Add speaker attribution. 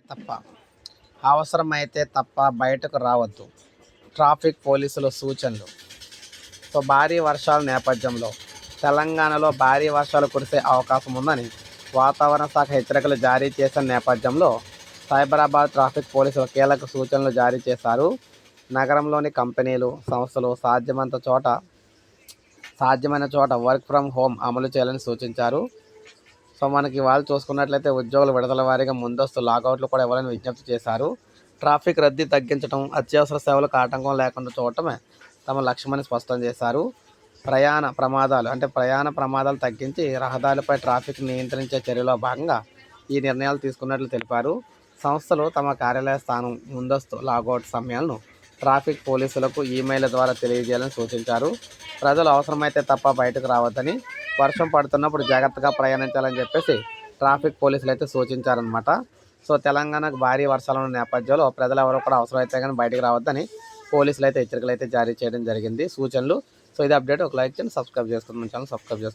Speaker 1: తప్ప అవసరమైతే తప్ప బయటకు రావద్దు. ట్రాఫిక్ పోలీసుల సూచనలు. భారీ వర్షాల నేపథ్యంలో తెలంగాణలో భారీ వర్షాలు కురిసే అవకాశం ఉందని వాతావరణ శాఖ హెచ్చరికలు జారీ చేసిన నేపథ్యంలో సైబరాబాద్ ట్రాఫిక్ పోలీసులు కీలక సూచనలు జారీ చేశారు. నగరంలోని కంపెనీలు, సంస్థలు సాధ్యమైన చోట వర్క్ ఫ్రమ్ హోమ్ అమలు చేయాలని సూచించారు. మనకి వాళ్ళు చూసుకున్నట్లయితే ఉద్యోగుల విడుదల వారీగా ముందస్తు లాగౌట్లు కూడా ఇవ్వాలని విజ్ఞప్తి చేశారు. ట్రాఫిక్ రద్దీ తగ్గించడం, అత్యవసర సేవలకు ఆటంకం లేకుండా చూడటమే తమ లక్ష్యమని స్పష్టం చేశారు. ప్రయాణ ప్రమాదాలు తగ్గించి రహదారులపై ట్రాఫిక్ నియంత్రించే చర్యలో భాగంగా ఈ నిర్ణయాలు తీసుకున్నట్లు తెలిపారు. సంస్థలు తమ కార్యాలయ స్థానం, ముందస్తు లాగౌట్ సమయాలను ట్రాఫిక్ పోలీసులకు ఈమెయిల్ ద్వారా తెలియజేయాలని సూచించారు. ప్రజలు అవసరమైతే తప్ప బయటకు రావద్దని, వర్షం పడుతున్నప్పుడు జాగ్రత్తగా ప్రయాణించాలని చెప్పేసి ట్రాఫిక్ పోలీసులు అయితే సూచించారనమాట. తెలంగాణకు భారీ వర్షాలు ఉన్న నేపథ్యంలో ప్రజలు ఎవరు కూడా అవసరమైతే కానీ బయటకు రావద్దని పోలీసులు అయితే హెచ్చరికలు అయితే జారీ చేయడం జరిగింది, సూచనలు. ఇది అప్డేట్. ఒక లైక్ చేయండి, సబ్స్క్రైబ్ చేసుకోండి, మన ఛానల్ సబ్స్క్రైబ్ చేసుకోండి.